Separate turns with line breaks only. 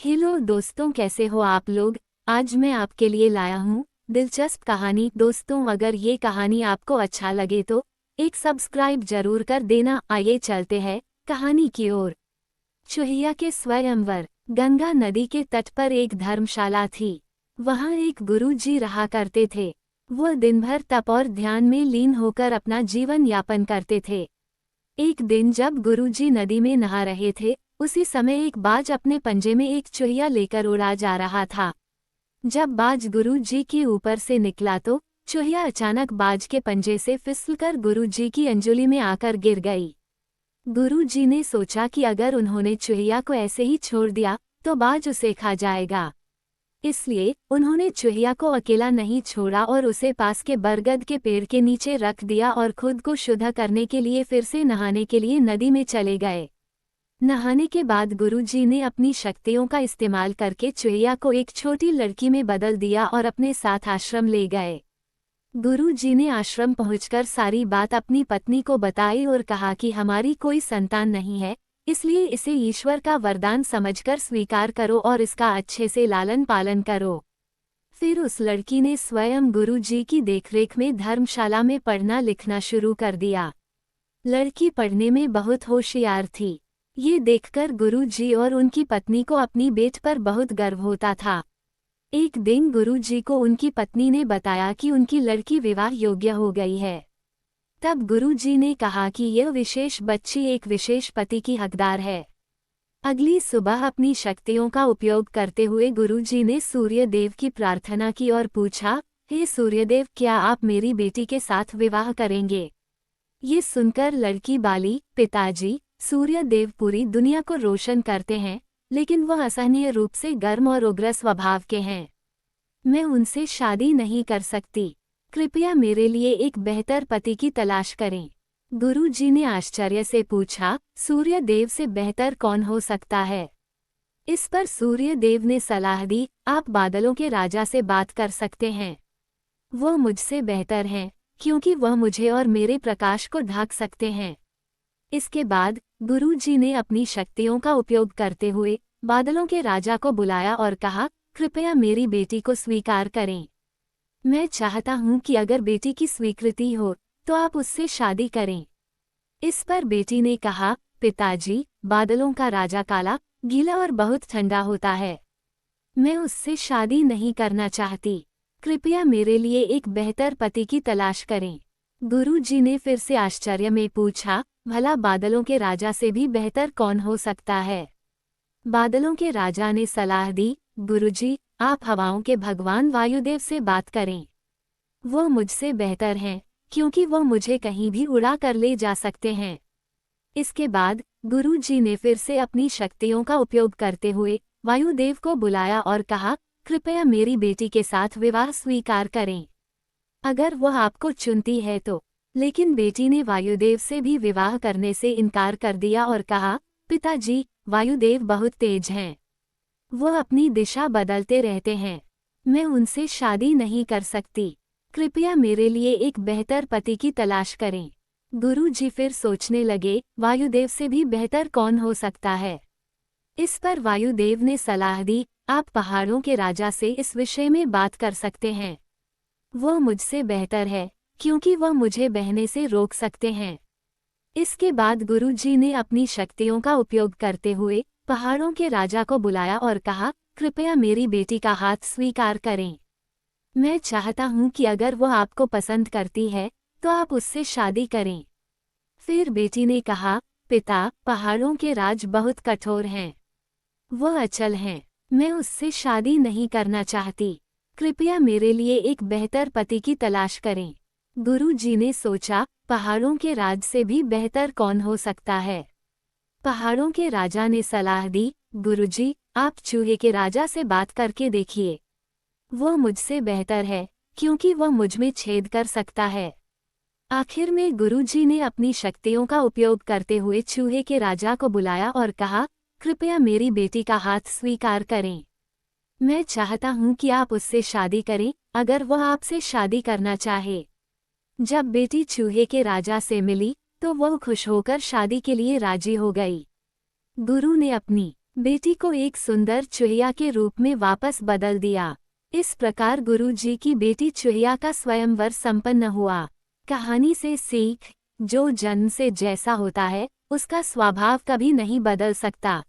Hello दोस्तों, कैसे हो आप लोग। आज मैं आपके लिए लाया हूँ दिलचस्प कहानी। दोस्तों, अगर ये कहानी आपको अच्छा लगे तो एक सब्सक्राइब जरूर कर देना। आइए चलते हैं कहानी की ओर। चूहिया के स्वयंवर। गंगा नदी के तट पर एक धर्मशाला थी। वहाँ एक गुरु जी रहा करते थे। वो दिन भर तप और ध्यान में लीन होकर अपना जीवन यापन करते थे। एक दिन जब गुरुजी नदी में नहा रहे थे, उसी समय एक बाज अपने पंजे में एक चूहिया लेकर उड़ा जा रहा था। जब बाज गुरुजी के ऊपर से निकला तो चूहिया अचानक बाज के पंजे से फिसलकर गुरुजी की अंजुली में आकर गिर गई। गुरुजी ने सोचा कि अगर उन्होंने चूहिया को ऐसे ही छोड़ दिया तो बाज उसे खा जाएगा। इसलिए उन्होंने चूहिया को अकेला नहीं छोड़ा और उसे पास के बरगद के पेड़ के नीचे रख दिया और खुद को शुद्ध करने के लिए फिर से नहाने के लिए नदी में चले गए। नहाने के बाद गुरुजी ने अपनी शक्तियों का इस्तेमाल करके चूहिया को एक छोटी लड़की में बदल दिया और अपने साथ आश्रम ले गए। गुरुजी ने आश्रम पहुंचकर सारी बात अपनी पत्नी को बताई और कहा कि हमारी कोई संतान नहीं है, इसलिए इसे ईश्वर का वरदान समझकर स्वीकार करो और इसका अच्छे से लालन पालन करो। फिर उस लड़की ने स्वयं गुरुजी की देखरेख में धर्मशाला में पढ़ना लिखना शुरू कर दिया। लड़की पढ़ने में बहुत होशियार थी। ये देखकर गुरुजी और उनकी पत्नी को अपनी बेट पर बहुत गर्व होता था। एक दिन गुरुजी को उनकी पत्नी ने बताया कि उनकी लड़की विवाह योग्य हो गई है। तब गुरुजी ने कहा कि यह विशेष बच्ची एक विशेष पति की हकदार है। अगली सुबह अपनी शक्तियों का उपयोग करते हुए गुरुजी ने सूर्यदेव की प्रार्थना की और पूछा, हे सूर्यदेव, क्या आप मेरी बेटी के साथ विवाह करेंगे। ये सुनकर लड़की बाली, पिताजी सूर्यदेव पूरी दुनिया को रोशन करते हैं, लेकिन वह असहनीय रूप से गर्म और उग्र स्वभाव के हैं। मैं उनसे शादी नहीं कर सकती। कृपया मेरे लिए एक बेहतर पति की तलाश करें। गुरुजी ने आश्चर्य से पूछा, सूर्यदेव से बेहतर कौन हो सकता है। इस पर सूर्यदेव ने सलाह दी, आप बादलों के राजा से बात कर सकते हैं। वह मुझसे बेहतर हैं, क्योंकि वह मुझे और मेरे प्रकाश को ढक सकते हैं। इसके बाद गुरुजी ने अपनी शक्तियों का उपयोग करते हुए बादलों के राजा को बुलाया और कहा, कृपया मेरी बेटी को स्वीकार करें। मैं चाहता हूं कि अगर बेटी की स्वीकृति हो तो आप उससे शादी करें। इस पर बेटी ने कहा, पिताजी, बादलों का राजा काला, गीला और बहुत ठंडा होता है। मैं उससे शादी नहीं करना चाहती। कृपया मेरे लिए एक बेहतर पति की तलाश करें। गुरुजी ने फिर से आश्चर्य में पूछा, भला बादलों के राजा से भी बेहतर कौन हो सकता है। बादलों के राजा ने सलाह दी, गुरुजी, आप हवाओं के भगवान वायुदेव से बात करें। वो मुझसे बेहतर हैं, क्योंकि वो मुझे कहीं भी उड़ा कर ले जा सकते हैं। इसके बाद गुरुजी ने फिर से अपनी शक्तियों का उपयोग करते हुए वायुदेव को बुलाया और कहा, कृपया मेरी बेटी के साथ विवाह स्वीकार करें। अगर वह आपको चुनती है तो। लेकिन बेटी ने वायुदेव से भी विवाह करने से इनकार कर दिया और कहा, पिताजी, वायुदेव बहुत तेज हैं। वह अपनी दिशा बदलते रहते हैं। मैं उनसे शादी नहीं कर सकती। कृपया मेरे लिए एक बेहतर पति की तलाश करें। गुरुजी फिर सोचने लगे, वायुदेव से भी बेहतर कौन हो सकता है। इस पर वायुदेव ने सलाह दी, आप पहाड़ों के राजा से इस विषय में बात कर सकते हैं। वह मुझसे बेहतर है, क्योंकि वह मुझे बहने से रोक सकते हैं। इसके बाद गुरुजी ने अपनी शक्तियों का उपयोग करते हुए पहाड़ों के राजा को बुलाया और कहा, कृपया मेरी बेटी का हाथ स्वीकार करें। मैं चाहता हूं कि अगर वह आपको पसंद करती है तो आप उससे शादी करें। फिर बेटी ने कहा, पिता, पहाड़ों के राज बहुत कठोर हैं। वह अचल हैं। मैं उससे शादी नहीं करना चाहती। कृपया मेरे लिए एक बेहतर पति की तलाश करें। गुरुजी ने सोचा, पहाड़ों के राज से भी बेहतर कौन हो सकता है। पहाड़ों के राजा ने सलाह दी, गुरुजी, आप चूहे के राजा से बात करके देखिए। वह मुझसे बेहतर है, क्योंकि वह मुझमें छेद कर सकता है। आखिर में गुरुजी ने अपनी शक्तियों का उपयोग करते हुए चूहे के राजा को बुलाया और कहा, कृपया मेरी बेटी का हाथ स्वीकार करें। मैं चाहता हूं कि आप उससे शादी करें, अगर वह आपसे शादी करना चाहे। जब बेटी चूहे के राजा से मिली तो वह खुश होकर शादी के लिए राजी हो गई। गुरु ने अपनी बेटी को एक सुंदर चुहिया के रूप में वापस बदल दिया। इस प्रकार गुरु जी की बेटी चुहिया का स्वयंवर संपन्न हुआ। कहानी से सीख, जो जन्म से जैसा होता है उसका स्वभाव कभी नहीं बदल सकता।